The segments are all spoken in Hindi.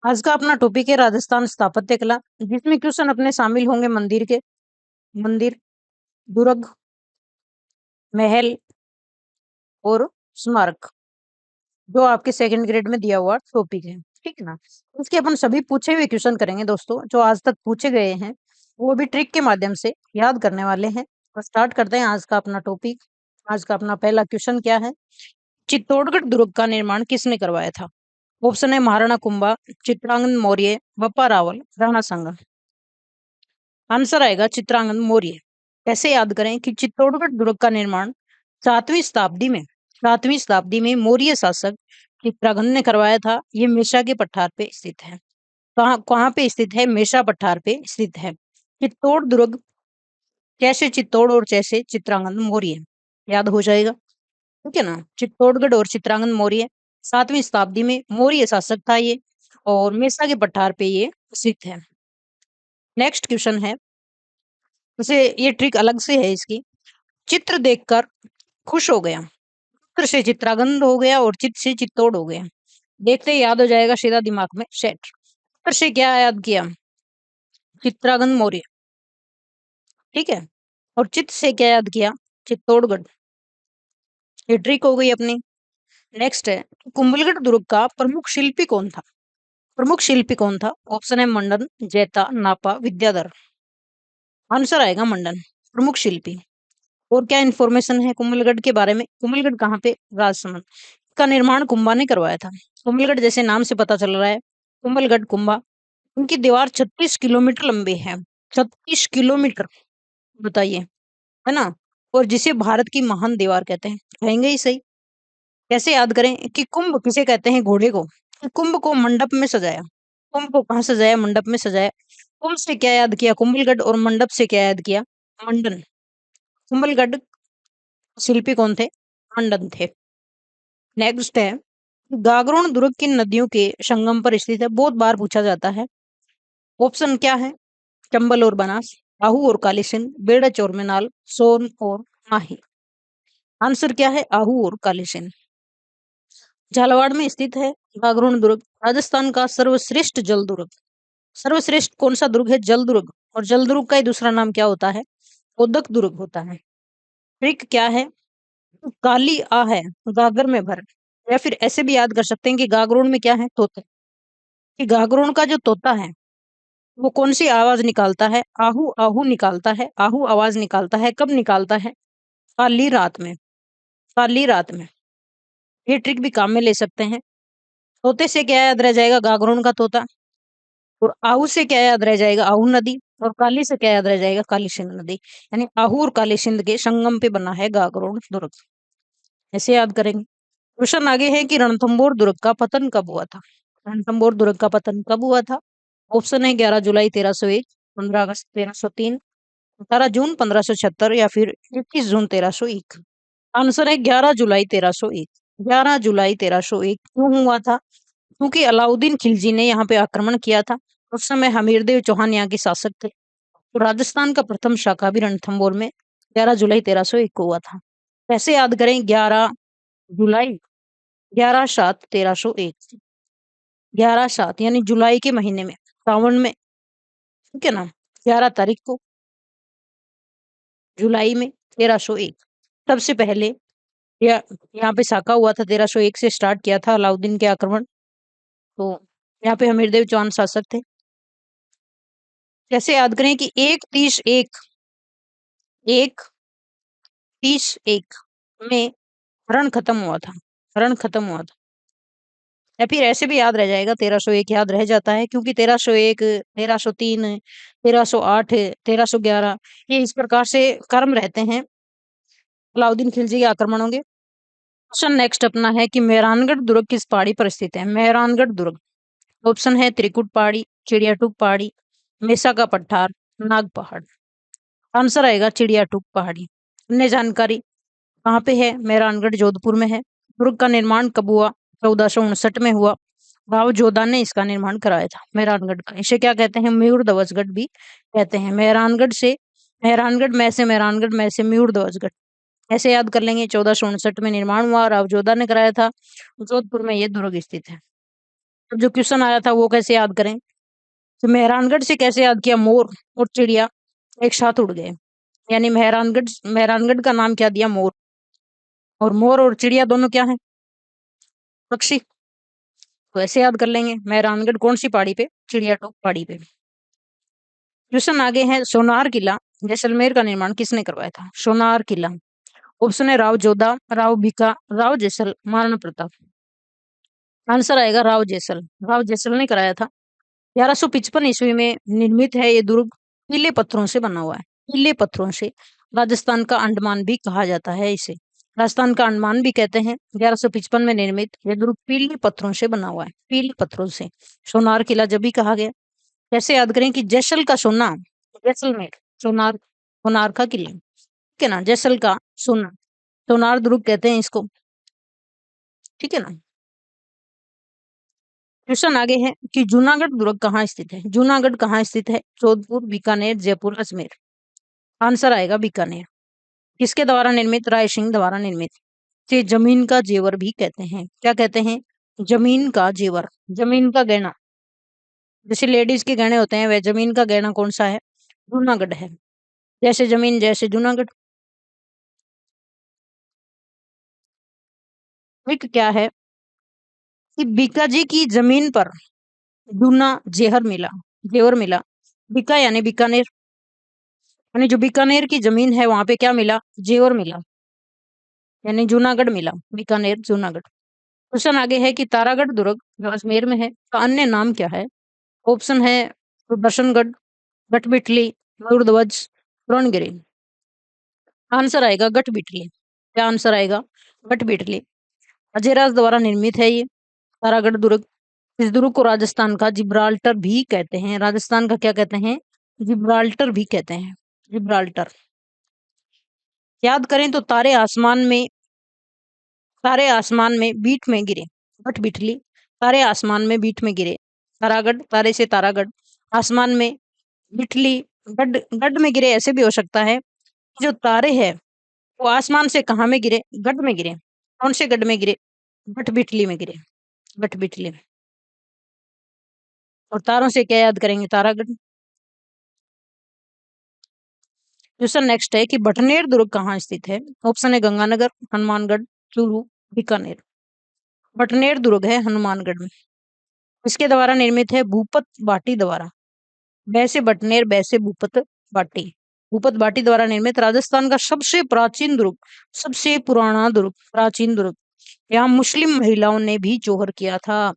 आज का अपना टॉपिक है राजस्थान स्थापत्य कला, जिसमें क्वेश्चन अपने शामिल होंगे मंदिर, दुर्ग, महल और स्मारक, जो आपके सेकंड ग्रेड में दिया हुआ टॉपिक है। ठीक है ना। इसके अपन सभी पूछे हुए क्वेश्चन करेंगे दोस्तों, जो आज तक पूछे गए हैं वो भी ट्रिक के माध्यम से याद करने वाले हैं। तो स्टार्ट करते हैं आज का अपना टॉपिक। आज का अपना पहला क्वेश्चन क्या है? चित्तौड़गढ़ दुर्ग का निर्माण किसने करवाया था? ऑप्शन है महाराणा कुंभा, चित्रांगन मौर्य, बप्पा रावल, राणा संगा। आंसर आएगा चित्रांगन मौर्य। कैसे याद करें कि चित्तौड़गढ़ दुर्ग का निर्माण सातवीं शताब्दी में मौर्य शासक चित्रांगन ने करवाया था। ये मेषा के पठार पे स्थित है। कहाँ कहाँ पे स्थित है? मेषा पठार पे स्थित है। चित्तौड़ दुर्ग, कैसे चित्तौड़ और जैसे चित्रांगन मौर्य, याद हो जाएगा। ठीक है ना। चित्तौड़गढ़ और चित्रांगन मौर्य, 7वीं शताब्दी में मौर्य शासक था ये, और मेषा के पठार पे ये स्थित है। नेक्स्ट क्वेश्चन है, उसे ये ट्रिक अलग से है इसकी। चित्र देखकर खुश हो गया, चित्र से चित्रागंध हो गया और चित्त से चित्तौड़ हो गया। देखते ही याद हो जाएगा सीधा दिमाग में सेट। चित्र से क्या याद किया? चित्रागंध मौर्य। ठीक है। और चित्त से क्या याद किया? चित्तौड़गढ़। ये ट्रिक हो गई अपनी। नेक्स्ट है, कुंभलगढ़ दुर्ग का प्रमुख शिल्पी कौन था? प्रमुख शिल्पी कौन था? ऑप्शन है मंडन, जैता, नापा, विद्याधर। आंसर आएगा मंडन, प्रमुख शिल्पी। और क्या इन्फॉर्मेशन है कुंभलगढ़ के बारे में? कुंभलगढ़ कहाँ पे? राजसमंद। का निर्माण कुंभा ने करवाया था। कुंभलगढ़ जैसे नाम से पता चल रहा है, कुंभलगढ़ कुंभा। उनकी दीवार 36 किलोमीटर लंबी है। 36 किलोमीटर, बताइए, है ना। और जिसे भारत की महान दीवार कहते हैं, कहेंगे ही सही। कैसे याद करें कि कुंभ किसे कहते हैं? घोड़े को। कुंभ को मंडप में सजाया। कुंभ को कहाँ सजाया? मंडप में सजाया। कुंभ से क्या याद किया? कुंभलगढ़। और मंडप से क्या याद किया? मंडन। कुंभलगढ़ शिल्पी कौन थे? मंडन थे। नेक्स्ट है, गागरोन दुर्ग किन नदियों के संगम पर स्थित है? बहुत बार पूछा जाता है। ऑप्शन क्या है? चंबल और बनास, आहू और काली सिंध, बेड़च और मेनाल, सोन और माही। आंसर क्या है? आहू और काली सिंध। झालावाड़ में स्थित है गागरोन दुर्ग, राजस्थान का सर्वश्रेष्ठ जल दुर्ग। सर्वश्रेष्ठ कौन सा दुर्ग है? जल दुर्ग। और जल दुर्ग का ही दूसरा नाम क्या होता है? उदक दुर्ग होता है। ट्रिक क्या है? काली आ है, गागर में भर। या फिर ऐसे भी याद कर सकते हैं कि गागरोन में क्या है? तोता। कि गागरोन का जो तोता है वो कौन सी आवाज निकालता है? आहू आहू निकालता है। आहू आवाज निकालता है। कब निकालता है? काली रात में। काली रात में। ये ट्रिक भी काम में ले सकते हैं। तोते से क्या याद रह जाएगा? गागरोन का तोता। और आहू से क्या याद रह जाएगा? आहू नदी। और काली से क्या याद रह जाएगा? काली सिंध नदी। यानी आहू और काली सिंध के संगम पे बना है गागरोन दुर्ग। ऐसे याद करेंगे। क्वेश्चन आगे है कि रणथंभौर दुर्ग का पतन कब हुआ था? रणथंभौर दुर्ग का पतन कब हुआ था? ऑप्शन है 11 जुलाई 1301, 15 अगस्त 1303, 18 जून 1576, या फिर 21 जून 1301। आंसर है 11 जुलाई 1301। 11 जुलाई 1301 क्यों हुआ था? क्योंकि अलाउद्दीन खिलजी ने यहाँ पे आक्रमण किया था। उस समय हमीरदेव चौहान यहाँ के शासक थे। तो राजस्थान का प्रथम शाखा भी रणथंभौर में 11 जुलाई 1301 को हुआ था। कैसे याद करें? 11 जुलाई, 11/7/1301। 11/7 यानी जुलाई के महीने में, सावन में। ठीक है ना। 11 तारीख को जुलाई में 1301 सबसे पहले या यहाँ पे शाखा हुआ था। 1301 से स्टार्ट किया था अलाउद्दीन के आक्रमण। तो यहाँ पे हमीरदेव चौहान शासक थे। कैसे याद करें कि 1-30-1 में रण खत्म हुआ था। रण खत्म हुआ था। या फिर ऐसे भी याद रह जाएगा, 1301 याद रह जाता है क्योंकि 1301, 1303, 1308, 1311, ये इस प्रकार से क्रम रहते हैं अलाउद्दीन खिलजी के आक्रमणों के। क्वेश्चन नेक्स्ट अपना है कि मेहरानगढ़ दुर्ग किस पहाड़ी पर स्थित है? मेहरानगढ़ दुर्ग। ऑप्शन है त्रिकुट पहाड़ी, चिड़ियाटूक पहाड़ी, मेसा का पठार, नाग पहाड़। आंसर आएगा चिड़ियाटूक पहाड़ी। अन्य जानकारी, कहाँ पे है? मेहरानगढ़ जोधपुर में है। दुर्ग का निर्माण कब हुआ? 1459 में हुआ। राव जोधा ने इसका निर्माण कराया था मेहरानगढ़ का। इसे क्या कहते हैं? मयूर ध्वजगढ़ भी कहते हैं। मेहरानगढ़ में से मयूर ध्वजगढ़। ऐसे याद कर लेंगे। 1459 में निर्माण हुआ, राव जोधा ने कराया था। जोधपुर में ये दुर्ग स्थित है। अब जो क्वेश्चन आया था वो कैसे याद करें, तो मेहरानगढ़ से कैसे याद किया, मोर और चिड़िया एक साथ उड़ गए, यानी मेहरानगढ़ मेहरानगढ़ का नाम क्या दिया, मोर, और मोर और चिड़िया दोनों क्या है, पक्षी। तो ऐसे याद कर लेंगे, मेहरानगढ़ कौन सी पहाड़ी पे, चिड़िया टॉप पहाड़ी पे। क्वेश्चन आगे है, सोनार किला जैसलमेर का निर्माण किसने करवाया था, सोनार किला। ऑप्शन है राव जोधा, राव भिका, राव जैसल, महाराणा प्रताप। आंसर आएगा राव जैसल, राव जैसल ने कराया था। 1155 ईस्वी में निर्मित है ये दुर्ग, पीले पत्थरों से बना हुआ है, पीले पत्थरों से। राजस्थान का अंडमान भी कहा जाता है इसे, राजस्थान का अंडमान भी कहते हैं। 1155 में निर्मित ये दुर्ग पीले पत्थरों से बना हुआ है, पीले पत्थरों से। सोनार किला जब भी कहा गया। कैसे याद करें कि जैसल का सोना, जैसलमेर, सोनार, सोनार का किला, ठीक है ना, जैसल का सोना, सोनार दुर्ग कहते हैं इसको, ठीक है ना। क्वेश्चन आगे है कि जूनागढ़ दुर्ग कहाँ स्थित है, जूनागढ़ कहाँ स्थित है, जोधपुर, बीकानेर, जयपुर, अजमेर। आंसर आएगा बीकानेर। किसके द्वारा निर्मित, राय सिंह द्वारा निर्मित। इसे जमीन का जेवर भी कहते हैं, क्या कहते हैं, जमीन का जेवर, जमीन का गहना। जैसे लेडीज के गहने होते हैं, वह जमीन का गहना कौन सा है, जूनागढ़ है। जैसे जमीन जैसे जूनागढ़। एक क्या है कि बीकाजी की जमीन पर जूना जेहर मिला, जेवर मिला। बीका यानी बीकानेर, यानी जो बीकानेर की जमीन है वहां पे क्या मिला, जेवर मिला, यानी जूनागढ़ मिला, बीकानेर जूनागढ़। क्वेश्चन आगे है कि तारागढ़ दुर्ग जो अजमेर में है का अन्य नाम क्या है। ऑप्शन है सुदर्शनगढ़, गठबिटली, मयूरध्वज, द्रोणगिरी। आंसर आएगा गठबिटली। क्या आंसर आएगा, गठबिटली। अजयराज द्वारा निर्मित है ये तारागढ़ दुर्ग। इस दुर्ग को राजस्थान का जिब्राल्टर भी कहते हैं, राजस्थान का क्या कहते हैं, जिब्राल्टर भी कहते हैं, जिब्राल्टर। याद करें तो तारे आसमान में बीट में गिरे, बट बिठली, तारे आसमान में बीट में गिरे। तारागढ़, तारे से तारागढ़, आसमान में, बिठली, गढ़, गढ़ में गिरे, ऐसे भी हो सकता है। जो तारे हैं वो आसमान से कहाँ में गिरे, गढ़ में गिरे। कौन से गढ़ में गिरे, बट बिठली में गिरे, बट बिठली में। और तारों से क्या याद करेंगे, तारागढ़। क्वेश्चन नेक्स्ट है कि बटनेर दुर्ग कहाँ स्थित है। ऑप्शन है गंगानगर, हनुमानगढ़, चूरू, बीकानेर। बटनेर दुर्ग है हनुमानगढ़ में। इसके द्वारा निर्मित है भूपत बाटी द्वारा, वैसे बटनेर वैसे भूपत बाटी, भूपत बाटी द्वारा निर्मित राजस्थान का सबसे प्राचीन दुर्ग, सबसे पुराना दुर्ग, प्राचीन दुर्ग। यहाँ मुस्लिम महिलाओं ने भी जौहर किया था,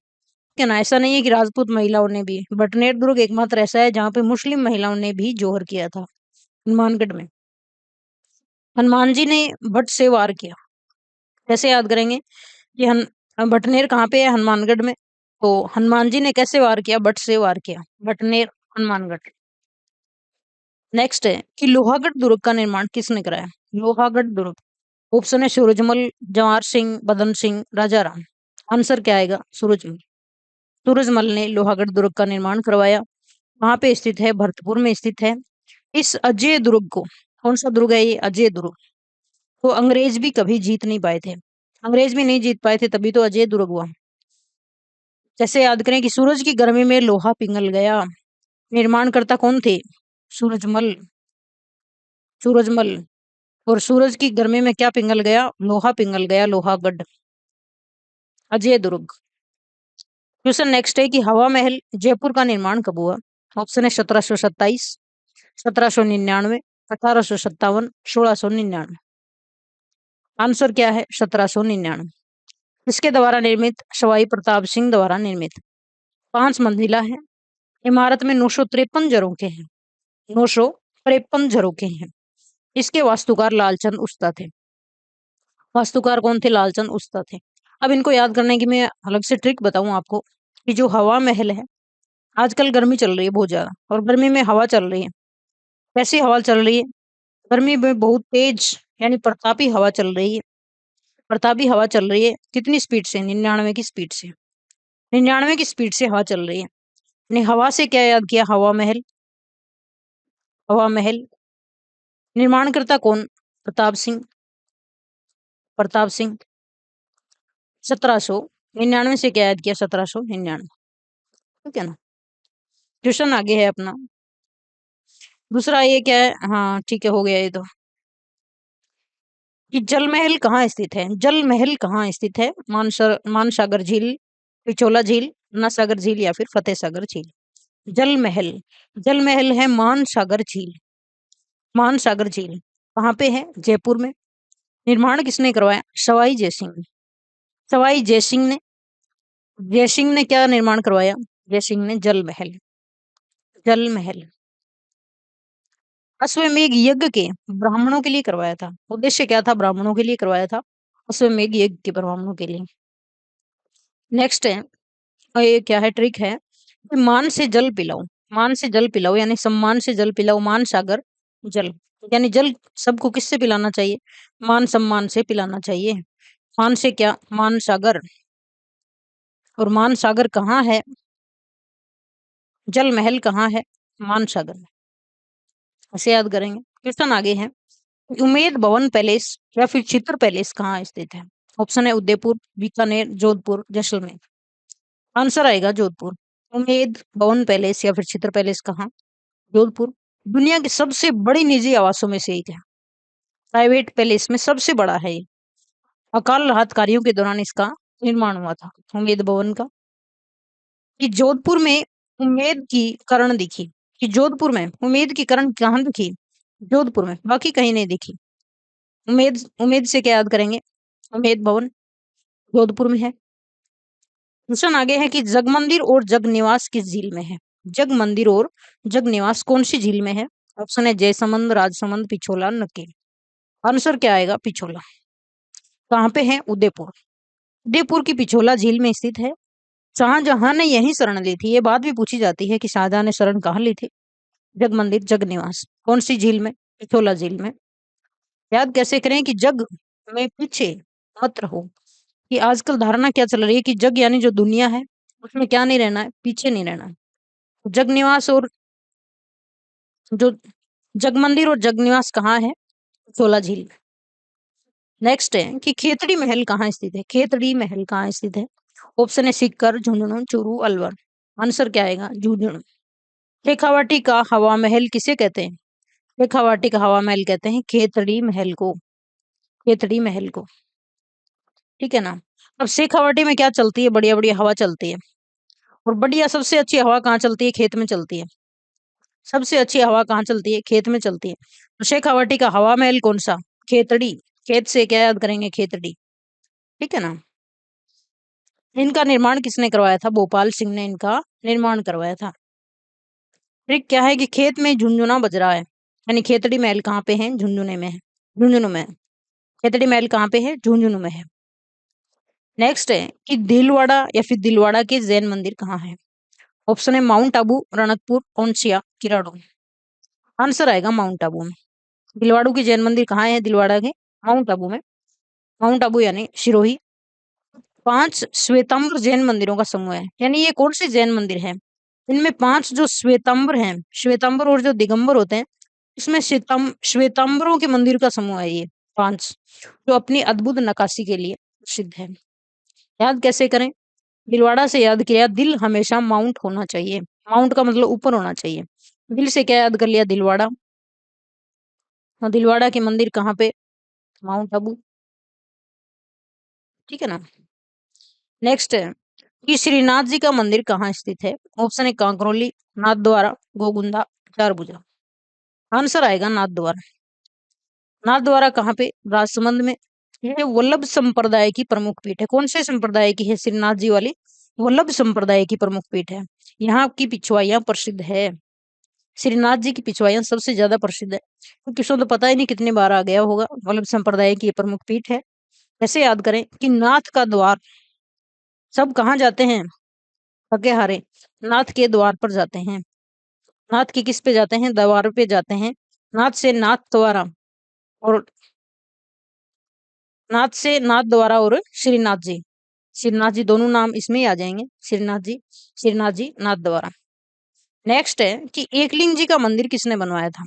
क्या ना, ऐसा नहीं है कि राजपूत महिलाओं ने भी। बटनेर दुर्ग एकमात्र ऐसा है जहाँ पे मुस्लिम महिलाओं ने भी जौहर किया था, हनुमानगढ़ में। हनुमान जी ने भट से वार किया, कैसे याद करेंगे कि बटनेर कहाँ पे है, हनुमानगढ़ में। तो हनुमान जी ने कैसे वार किया, भट से वार किया, बटनेर, हनुमानगढ़। नेक्स्ट है कि लोहागढ़ दुर्ग का निर्माण किसने कराया, लोहागढ़ दुर्ग। ऑप्शन है सूरजमल, जवाहर सिंह, बदन सिंह, राजा राम। आंसर क्या आएगा, सूरजमल, सूरजमल ने लोहागढ़ दुर्ग का निर्माण करवाया। वहां पे स्थित है, भरतपुर में स्थित है। इस अजय दुर्ग को, कौन सा दुर्ग है ये, अजय दुर्ग, तो अंग्रेज भी कभी जीत नहीं पाए थे, अंग्रेज भी नहीं जीत पाए थे, तभी तो अजय दुर्ग हुआ। जैसे याद करें कि सूरज की गर्मी में लोहा पिघल गया, निर्माणकर्ता कौन थे, सूरजमल, सूरजमल। और सूरज की गर्मी में क्या पिघल गया, लोहा पिघल गया, लोहागढ़, अजय दुर्ग। क्वेश्चन नेक्स्ट है कि हवा महल जयपुर का निर्माण कब हुआ। ऑप्शन है 1727, 1799, 1857, 1699। आंसर क्या है, 1799। इसके द्वारा निर्मित, सवाई प्रताप सिंह द्वारा निर्मित। 5 मंजिला है, इमारत में 953 झरोखे हैं, 953 झरोखे हैं। इसके वास्तुकार लालचंद उस्ता थे, वास्तुकार कौन थे, लालचंद उस्ता थे। अब इनको याद करने की मैं अलग से ट्रिक बताऊं आपको, कि जो हवा महल है, आजकल गर्मी चल रही है बहुत ज्यादा, और गर्मी में हवा चल रही है, कैसी हवा चल रही है, गर्मी में बहुत तेज, यानी प्रतापी हवा चल रही है, प्रतापी हवा चल रही है, कितनी स्पीड से, 99 की स्पीड से, 99 की स्पीड से हवा चल रही है। यानी हवा से क्या याद किया, हवा महल, हवा महल। निर्माणकर्ता कौन, प्रताप सिंह, प्रताप सिंह। 1799 से क्या याद किया, 1799। ठीक है ना। क्वेश्चन आगे है अपना दूसरा, ये क्या है, हाँ ठीक है, हो गया ये तो। कि जल महल कहाँ स्थित है? जल महल कहाँ स्थित है? मानसागर झील, पिछोला झील, अन्ना सागर झील या फिर फतेह सागर झील। जल महल, जल महल है मानसागर झील। मानसागर झील कहाँ पे है? जयपुर में। निर्माण किसने करवाया? सवाई जयसिंह ने। सवाई जयसिंह ने, जयसिंह ने क्या निर्माण करवाया? जयसिंह ने जल महल। जल महल अश्वमेध यज्ञ के ब्राह्मणों के लिए करवाया था। उद्देश्य क्या था? ब्राह्मणों के लिए करवाया था अश्वमेध यज्ञ के ब्राह्मणों के लिए। नेक्स्ट है, और ये क्या है, ट्रिक है कि मान से जल पिलाओ। मान से जल पिलाओ यानी सम्मान से जल पिलाओ। मान सागर जल, यानी जल सबको किससे पिलाना चाहिए? मान सम्मान से पिलाना चाहिए। मान से क्या? मान सागर। और मान सागर कहाँ है? जल महल कहाँ है? मान सागर में। ऐसे याद करेंगे। क्वेश्चन आगे है, उमेद भवन पैलेस या फिर चित्र पैलेस कहाँ स्थित है? ऑप्शन है उदयपुर, बीकानेर, जोधपुर, जैसलमेर। आंसर आएगा जोधपुर। उमेद भवन पैलेस या फिर चित्र पैलेस कहाँ? जोधपुर। दुनिया की सबसे बड़ी निजी आवासों में से एक है। प्राइवेट पैलेस में सबसे बड़ा है ये। अकाल राहत कार्यों के दौरान इसका निर्माण हुआ था, उमेद भवन का। कि जोधपुर में उमेद की करण दिखी। कि जोधपुर में उमेद की करण कहाँ दिखी? जोधपुर में, बाकी कहीं नहीं दिखी। उमेद, उमेद से क्या याद करेंगे? उमेद भवन जोधपुर में है। क्वेश्चन आगे है कि जग मंदिर और जग निवास किस झील में है? जग मंदिर और जग निवास कौन सी झील में है? ऑप्शन है जयसमंद, राजसमंद, पिछोला, नकेल। आंसर क्या आएगा? पिछोला। कहाँ पे है? उदयपुर। उदयपुर की पिछोला झील में स्थित है। शाहजहां ने यही शरण ली थी। ये बात भी पूछी जाती है कि शाहजहां ने शरण कहाँ ली थी? जग मंदिर, जग निवास कौन सी झील में? पिछोला झील में। याद कैसे करें कि जग में पीछे मत रहो। कि आजकल धारणा क्या चल रही है कि जग यानी जो दुनिया है उसमें क्या नहीं रहना है? पीछे नहीं रहना है। जग निवास और जो जग मंदिर और जग निवास कहाँ है? पिछोला झील में। नेक्स्ट है कि खेतड़ी महल कहाँ स्थित है? खेतड़ी महल कहाँ स्थित है? ऑप्शन है सीकर, झुंझुनू, चूरू, अलवर। आंसर क्या आएगा? झुंझुनू। शेखावाटी का हवा महल किसे कहते हैं? शेखावाटी का हवा महल कहते हैं खेतड़ी महल को। खेतड़ी महल को, ठीक है ना। अब शेखावाटी में क्या चलती है? बढ़िया बढ़िया हवा चलती है। और बढ़िया सबसे अच्छी हवा कहाँ चलती है? खेत में चलती है। सबसे अच्छी हवा कहाँ चलती है? खेत में चलती है। तो शेखावाटी का हवा महल कौन सा? खेतड़ी। खेत से क्या याद करेंगे? खेतड़ी, ठीक है ना। इनका निर्माण किसने करवाया था? भोपाल सिंह ने इनका निर्माण करवाया था। ट्रिक क्या है कि खेत में झुंझुना बज रहा है, यानी खेतड़ी महल कहाँ पे है? झुंझुने में है। झुंझुनू में है। खेतड़ी महल कहाँ पे है? झुंझुनू में है। नेक्स्ट है कि दिलवाड़ा या फिर दिलवाड़ा के जैन मंदिर कहाँ है? ऑप्शन है माउंट आबू, रणकपुर, ओनसिया, किराड़ू। आंसर आएगा माउंट आबू में। दिलवाड़ू की जैन मंदिर कहाँ है? दिलवाड़ा के माउंट आबू में। माउंट आबू यानी सिरोही। 5 श्वेतांबर जैन मंदिरों का समूह है, यानी ये कौन से जैन मंदिर है? इनमें 5 जो श्वेतांबर हैं, श्वेतांबर और जो दिगंबर होते हैं, इसमें श्वेतांबरों के मंदिर का समूह है ये 5, जो अपनी अद्भुत नक्काशी के लिए प्रसिद्ध है। याद कैसे करें? दिलवाड़ा से याद किया, दिल हमेशा माउंट होना चाहिए। माउंट का मतलब ऊपर होना चाहिए। दिल से क्या याद कर लिया? दिलवाड़ा। और दिलवाड़ा के मंदिर कहाँ पे? माउंट आबू, ठीक है ना। नेक्स्ट है कि श्रीनाथ जी का मंदिर कहाँ स्थित है? ऑप्शन है कांकरोली, नाथ द्वारा, गोगुंदा, चारभुजा। आंसर आएगा नाथ द्वारा। नाथ द्वारा कहाँ पे? राजसमंद में। यह वल्लभ संप्रदाय की प्रमुख पीठ है। कौन से संप्रदाय की है? श्रीनाथ जी वाली वल्लभ संप्रदाय की प्रमुख पीठ है। यहाँ की पिछवाइयाँ प्रसिद्ध है। श्रीनाथ जी की पिछवाइयाँ सबसे ज्यादा प्रसिद्ध है। तो किसी को तो पता ही नहीं कितनी बार आ गया होगा। वल्लभ संप्रदाय की ये प्रमुख पीठ है। ऐसे याद करें कि नाथ का द्वार, सब कहाँ जाते हैं? थके हारे नाथ के द्वार पर जाते हैं। नाथ के किस पे जाते हैं? द्वार पे जाते हैं। नाथ से नाथ द्वारा, और नाथ से नाथ द्वारा और श्रीनाथ जी। श्रीनाथ जी दोनों नाम इसमें ही आ जाएंगे। श्रीनाथ जी, श्रीनाथ जी, नाथ द्वारा। नेक्स्ट है कि एकलिंग जी का मंदिर किसने बनवाया था?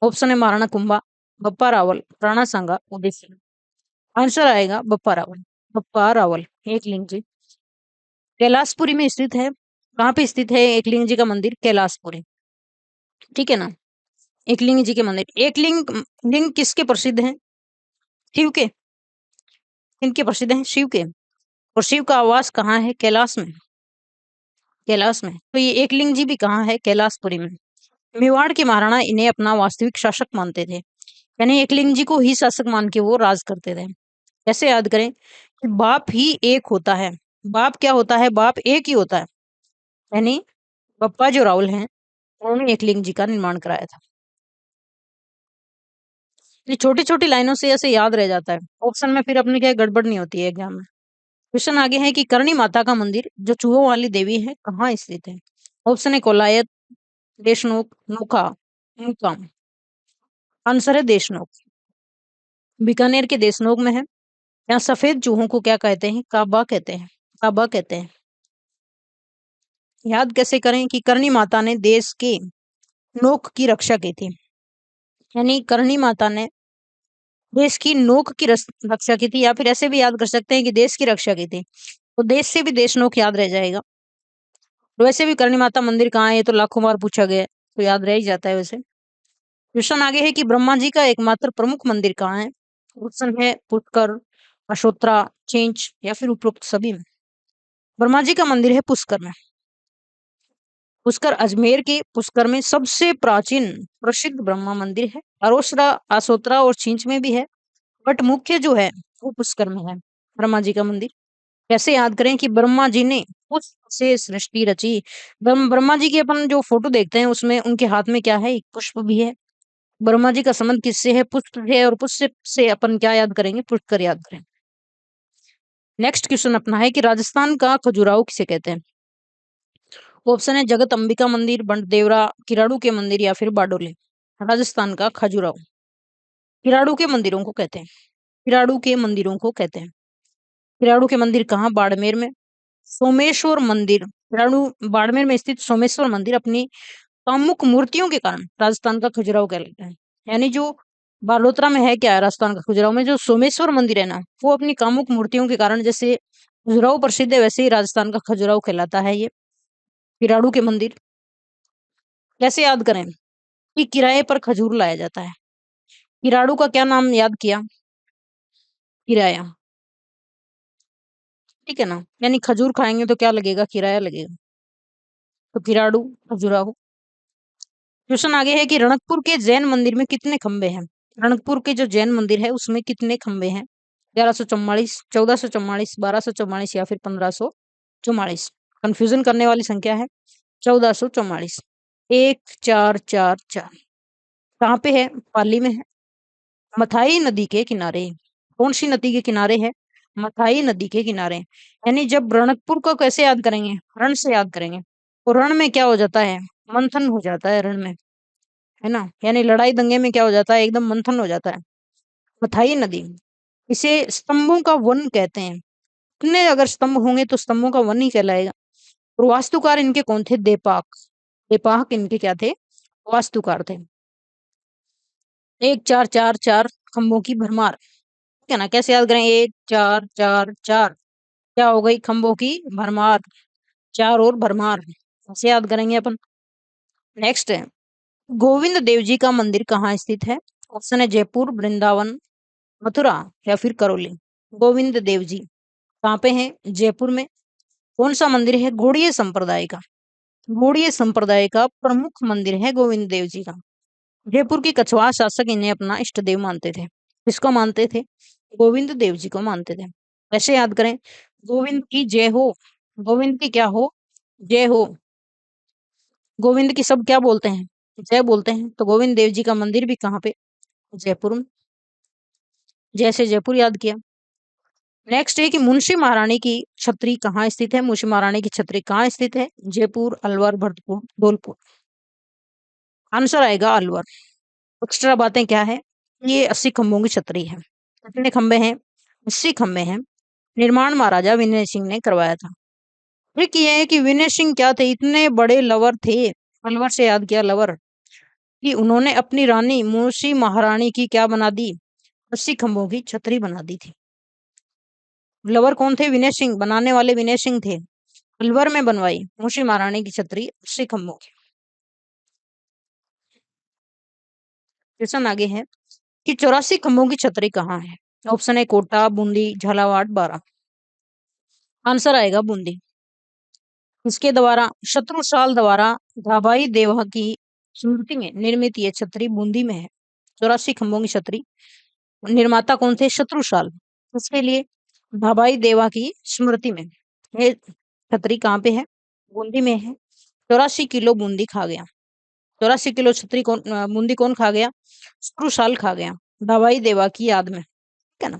ऑप्शन है महाराणा कुंभा, बप्पा रावल, राणा सांगा, उदय सिंह। आंसर आएगा बप्पा रावल। बप्पा रावल एकलिंग जी कैलाशपुरी में स्थित है। कहाँ पे स्थित है एकलिंग जी का मंदिर? कैलाशपुरी। ठीक है ना। एकलिंग जी के मंदिर, एकलिंग लिंग किसके प्रसिद्ध हैं? शिव के। किनके प्रसिद्ध हैं? शिव के। और शिव का आवास कहाँ है? कैलाश में। कैलाश में। तो ये एकलिंग जी भी कहाँ है? कैलाशपुरी में। मेवाड़ के महाराणा इन्हें अपना वास्तविक शासक मानते थे, यानी एकलिंग जी को ही शासक मान के वो राज करते थे। कैसे याद करें कि बाप ही एक होता है। बाप क्या होता है? बाप एक ही होता है। यानी बप्पा जो राहुल हैं उन्होंने एकलिंग जी का निर्माण कराया था। ये छोटी छोटी लाइनों से ऐसे याद रह जाता है, ऑप्शन में फिर अपनी क्या गड़बड़ नहीं होती है एग्जाम में। क्वेश्चन आगे है कि करणी माता का मंदिर जो चूहों वाली देवी है कहाँ स्थित है? ऑप्शन है कोलायत, देशनोक, नोखा, मुकाम। आंसर है देशनोक। बीकानेर के देशनोक में है। यहाँ सफेद चूहों को क्या कहते हैं? काबा कहते हैं। काबा कहते हैं। याद कैसे करें कि करणी माता ने देश के नोक की रक्षा की थी, यानी करणी माता ने देश की नोक की रक्षा की थी, या फिर ऐसे भी याद कर सकते हैं कि देश की रक्षा की थी। तो देश से भी देश नोक याद रह जाएगा। तो वैसे भी करणी माता मंदिर कहाँ है, ये तो लाखों बार पूछा गया है, तो याद रह ही जाता है वैसे। क्वेश्चन आगे है कि ब्रह्मा जी का एकमात्र प्रमुख मंदिर कहाँ है? ऑप्शन है पुष्कर, अशोत्रा, चेंच या फिर उपरोक्त सभी में। ब्रह्मा जी का मंदिर है पुष्कर में। पुष्कर अजमेर के पुष्कर में सबसे प्राचीन प्रसिद्ध ब्रह्मा मंदिर है। अरोसरा, असोत्रा और चींच में भी है, बट मुख्य जो है वो पुष्कर में है ब्रह्मा जी का मंदिर। कैसे याद करें कि ब्रह्मा जी ने पुष्प से सृष्टि रची। ब्रह्मा जी की अपन जो फोटो देखते हैं उसमें उनके हाथ में क्या है? एक पुष्प भी है। ब्रह्मा जी का संबंध किससे है? पुष्प है, और पुष्प से अपन क्या याद करेंगे? पुष्कर याद करें। नेक्स्ट क्वेश्चन अपना है कि राजस्थान का खजुराहो किसे कहते हैं? ऑप्शन है जगत अंबिका मंदिर, बंटदेवरा, किराड़ू के मंदिर या फिर बारडोली। राजस्थान का खजुराहो किराड़ू के मंदिरों को कहते हैं। किराड़ू के मंदिरों को कहते हैं। किराड़ू के मंदिर कहाँ? बाड़मेर में। सोमेश्वर मंदिर, किराड़ू बाड़मेर में स्थित सोमेश्वर मंदिर अपनी कामुक मूर्तियों के कारण राजस्थान का खजुराहो कहलाता है। यानी जो बालोतरा में है क्या है राजस्थान का खजुराहो में, जो सोमेश्वर मंदिर है ना, वो अपनी कामुक मूर्तियों के कारण, जैसे खजुराहो प्रसिद्ध है वैसे ही राजस्थान का खजुराहो कहलाता है ये। किराड़ू के मंदिर कैसे याद करें कि किराए पर खजूर लाया जाता है? किराड़ू का क्या नाम याद किया? किराया। ठीक है ना, यानी खजूर खाएंगे तो क्या लगेगा? किराया लगेगा। तो किराड़ू, खजुराहो। क्वेश्चन आगे है कि रणकपुर के जैन मंदिर में कितने खंबे हैं? रणकपुर के जो जैन मंदिर है उसमें कितने खंबे हैं? 1144, 1444, 1244 या फिर 1544। कंफ्यूजन करने वाली संख्या है 1444। 1444 कहाँ पे है? पाली में है। मथाई नदी के किनारे। कौन सी नदी के किनारे है? मथाई नदी के किनारे। यानी जब रणकपुर को कैसे याद करेंगे? रण से याद करेंगे। और रण में क्या हो जाता है? मंथन हो जाता है रण में, है ना, यानी लड़ाई दंगे में क्या हो जाता है? एकदम मंथन हो जाता है। मथाई नदी। इसे स्तंभों का वन कहते हैं। कितने अगर स्तंभ होंगे तो स्तंभों का वन ही कहलाएगा। और वास्तुकार इनके कौन थे? देपाक। देपाक इनके क्या थे? वास्तुकार थे। 1444 खंभों की भरमार। ठीक है ना, कैसे याद करें? 1444 क्या हो गई? खंभों की भरमार। चार और भरमार, ऐसे याद करेंगे अपन। नेक्स्ट है गोविंद देव जी का मंदिर कहाँ स्थित है? ऑप्शन है जयपुर, वृंदावन, मथुरा या फिर करौली। गोविंद देव जी कहाँ पे हैं? जयपुर में। कौन सा मंदिर है? गौड़ीय संप्रदाय का। गौड़ीय संप्रदाय का प्रमुख मंदिर है गोविंद देव जी का। जयपुर के कछवाहा शासक इन्हें अपना इष्ट देव मानते थे। किसको मानते थे? गोविंद देव जी को मानते थे। कैसे याद करें? गोविंद की जय हो। गोविंद की क्या हो? जय हो। गोविंद की सब क्या बोलते हैं? जय बोलते हैं। तो गोविंद देव जी का मंदिर भी कहाँ पे? जयपुर में। जैसे जयपुर याद किया। नेक्स्ट है कि मुंशी महारानी की छत्री कहाँ स्थित है? मुंशी महारानी की छत्री कहाँ स्थित है? जयपुर, अलवर, भरतपुर, धौलपुर। आंसर आएगा अलवर। एक्स्ट्रा बातें क्या है? ये 80 खंभों की छतरी है। कितने खंबे हैं? 80 खंबे हैं। निर्माण महाराजा विनय सिंह ने करवाया था। ट्रिक ये है कि विनय सिंह क्या थे? इतने बड़े लवर थे। अलवर से याद किया लवर, कि उन्होंने अपनी रानी मुंशी महारानी की क्या बना दी? 80 खंभों की छतरी बना दी थी। लवर कौन थे? विनय सिंह। बनाने वाले विनय सिंह थे। अलवर में बनवाई मुंशी महारानी की छतरी 80 खंभों की। क्वेश्चन आगे है कि 84 खंभों की छतरी कहाँ है? ऑप्शन है कोटा, बूंदी, झालावाड़, बारा। आंसर आएगा बूंदी। इसके द्वारा शत्रुशाल द्वारा धाबाई देवा की स्मृति में निर्मित ये छतरी बूंदी में है। 84 खंभों की छतरी, निर्माता कौन थे? शत्रुशाल। इसके लिए भाबाई देवा की स्मृति में ये छतरी कहाँ पे है? बूंदी में है। 84 किलो बूंदी खा गया। 84 किलो छतरी कौन बूंदी कौन खा गया? शत्रुशाल खा गया, भाबाई देवा की याद में, ठीक है ना।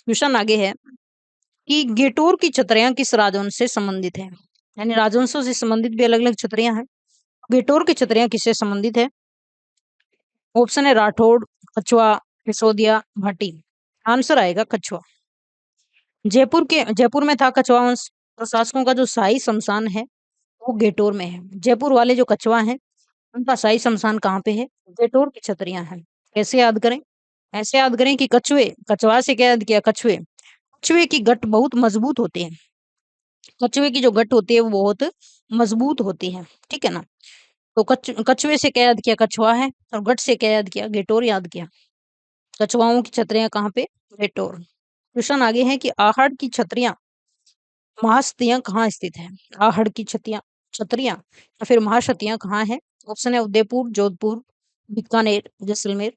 क्वेश्चन आगे है कि गेटोर की छतरियां किस राजवंश से संबंधित है? यानी राजवंशों से संबंधित भी अलग अलग छतरियां हैं। गेटोर की छतरियां किससे संबंधित है? ऑप्शन है राठौड़, कछवा, सिसोदिया, भाटी। आंसर आएगा कछवा। जयपुर में था कछवा वंश, तो शासकों का जो शाही शमशान है वो गेटोर में है। जयपुर वाले जो कछवा हैं उनका शाही शमशान कहाँ पे है? गेटोर की छतरियां हैं। कैसे याद करें? ऐसे याद करें कि कछवा से क्या याद किया? कछुए। कछुए की गठ बहुत मजबूत होती है। कछुए की जो गठ होती है वो बहुत मजबूत होती है, ठीक है ना। तो कछुए से क्या याद किया? कछवा है। और गठ से क्या याद किया? गेटोर याद किया। कछुआओं की छतरियां कहाँ पे? गेटोर। क्वेश्चन आगे है कि आहड़ की छतरियां महासतियां कहाँ स्थित है? आहड़ की छतियां छतरियां या फिर महासतियां कहाँ है? ऑप्शन है उदयपुर, जोधपुर, बीकानेर, जैसलमेर।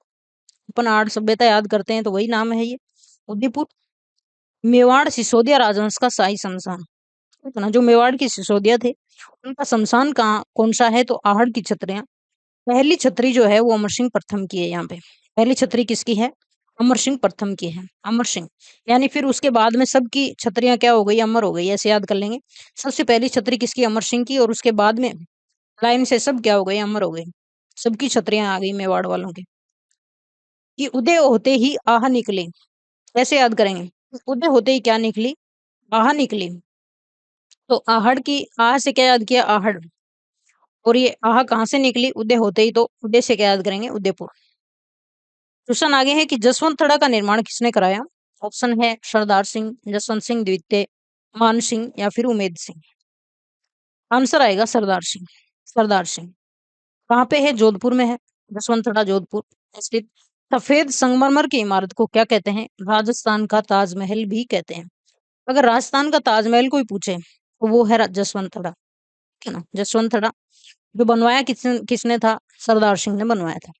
अपन आड़ सभ्यता याद करते हैं तो वही नाम है ये, उदयपुर। मेवाड़ सिसोदिया राजवंश का शाही शमशान, ठीक है ना। जो मेवाड़ की सिसोदिया थे उनका शमशान कहाँ कौन सा है? तो आहड़ की छतरियां। पहली छतरी जो है वो अमर सिंह प्रथम की है। यहाँ पे पहली छतरी किसकी है? अमर सिंह प्रथम की है। अमर सिंह, यानी फिर उसके बाद में सबकी छतरियां क्या हो गई? अमर हो गई, ऐसे याद कर लेंगे। सबसे पहली छतरी किसकी? अमर सिंह की। और उसके बाद में लाइन से सब क्या हो गए? अमर हो गए। सबकी छतरियां आ गई मेवाड़ वालों की। कि उदय होते ही आह निकले, कैसे याद करेंगे? उदय होते ही क्या निकली? आह निकली। तो आहड़ की आह से क्या याद किया? आहड़। और ये आह कहाँ से निकली? उदय होते ही, तो उदय से क्या याद करेंगे? उदयपुर। क्वेश्चन आगे है कि जसवंतड़ा का निर्माण किसने कराया? ऑप्शन है सरदार सिंह, जसवंत सिंह द्वितीय, मान सिंह या फिर उमेद सिंह। आंसर आएगा सरदार सिंह। सरदार सिंह कहाँ पे है? जोधपुर में है। जसवंतड़ा जोधपुर स्थित। सफेद संगमरमर की इमारत को क्या कहते हैं? राजस्थान का ताजमहल भी कहते हैं। अगर राजस्थान का ताजमहल कोई पूछे तो वो है जसवंतड़ा, ठीक है ना। जसवंतड़ा जो बनवाया किसने किसने था? सरदार सिंह ने बनवाया था।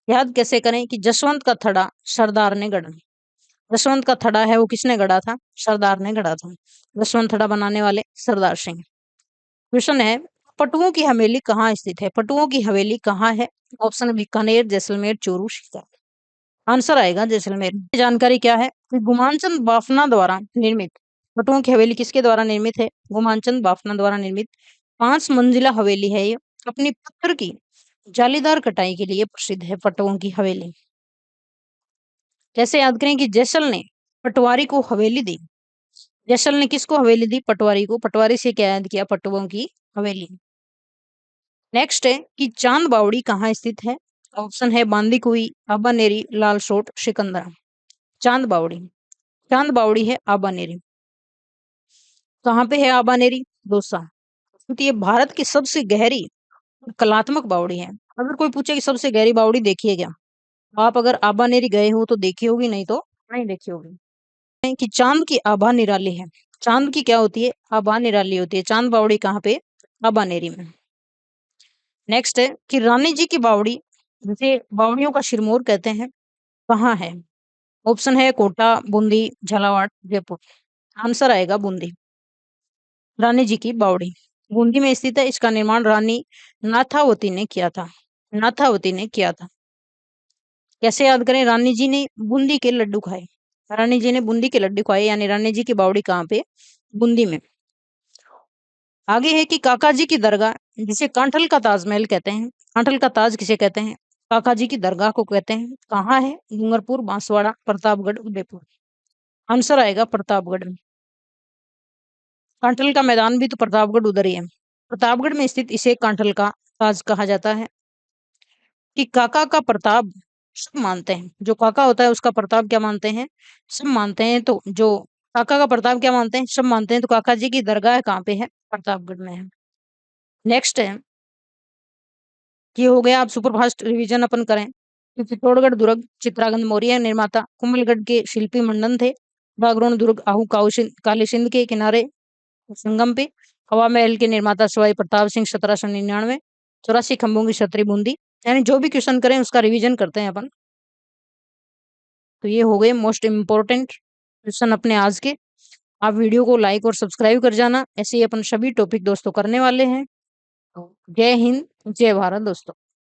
याद कैसे करें कि जसवंत का थड़ा सरदार ने गढ़ा। जसवंत का थड़ा है वो किसने गढ़ा था? सरदार ने गढ़ा था। जसवंत थड़ा बनाने वाले सरदार सिंह। क्वेश्चन है पटुओं की हवेली कहाँ स्थित है? पटुओं की हवेली कहाँ है? ऑप्शन बीकानेर, जैसलमेर, चूरू, सीकर। आंसर आएगा जैसलमेर। जानकारी क्या है कि गुमानचंद बाफना द्वारा निर्मित पटुओं की हवेली किसके द्वारा निर्मित है? गुमानचंद बाफना द्वारा निर्मित 5 मंजिला हवेली है ये। अपनी पत्थर की जालीदार कटाई के लिए प्रसिद्ध है पटुओं की हवेली। कैसे याद करें कि जैसल ने पटवारी को हवेली दी। जैसल ने किसको हवेली दी? पटवारी को। पटवारी से क्या याद किया? पटुओं की हवेली। नेक्स्ट है कि चांद बावड़ी कहाँ स्थित है? ऑप्शन है बांदीकुई, आबानेरी, लालसोट, सिकंदरा। चांद बावड़ी। चांद बावड़ी है आबानेरी। कहाँ पे है आबानेरी? दौसा। क्योंकि ये भारत की सबसे गहरी कलात्मक बावड़ी है। अगर कोई पूछे कि सबसे गहरी बावड़ी देखी है क्या, आप अगर आबानेरी गए हो तो देखी होगी, नहीं तो नहीं देखी होगी। कि चांद की आभा निराली है। चांद की क्या होती है? आभा निराली होती है। चांद बावड़ी कहाँ पे? आबानेरी में। नेक्स्ट है कि रानी जी की बावड़ी, जिसे बावड़ियों का सिरमौर कहते हैं, कहाँ है? ऑप्शन है कोटा, बूंदी, झालावाड़, जयपुर। आंसर आएगा बूंदी। रानी जी की बावड़ी बूंदी में स्थित है। इसका निर्माण रानी नाथावती ने किया था। नाथावती ने किया था। कैसे याद करें? रानी जी ने बूंदी के लड्डू खाए। रानी जी ने बूंदी के लड्डू खाए, यानी रानी जी की बावड़ी कहाँ पे? बूंदी में। आगे है कि काका जी की दरगाह, जिसे कांठल का ताजमहल कहते हैं, कांठल का ताज किसे कहते हैं? काका जी की दरगाह को कहते हैं। कहाँ है? डूंगरपुर, बांसवाड़ा, प्रतापगढ़, उदयपुर। आंसर आएगा प्रतापगढ़ में। कांठल का मैदान भी तो प्रतापगढ़ उधर ही है। प्रतापगढ़ में स्थित इसे कांठल का ताज कहा जाता है। कि काका का प्रताप सब मानते हैं। जो काका होता है उसका प्रताप क्या मानते हैं? सब मानते हैं। तो जो काका का प्रताप क्या मानते हैं? सब मानते हैं। तो काका जी की दरगाह कहाँ पे है? प्रतापगढ़ में है। नेक्स्ट है, ये हो गया। आप सुपरफास्ट रिवीजन अपन करें तो चित्तौड़गढ़ दुर्ग, चित्रांगद मौर्य निर्माता, कुंभलगढ़ के शिल्पी मंडन थे, बागरोन दुर्ग आहू काली सिंध के किनारे संगम पे, हवा महल के निर्माता सवाई प्रताप सिंह 1799, 84 खंभों की छतरी बूंदी। यानी जो भी क्वेश्चन करें उसका रिवीजन करते हैं अपन। तो ये हो गए मोस्ट इम्पोर्टेंट क्वेश्चन अपने आज के। आप वीडियो को लाइक और सब्सक्राइब कर जाना, ऐसे ही अपन सभी टॉपिक दोस्तों करने वाले हैं। तो जय हिंद, जय भारत दोस्तों।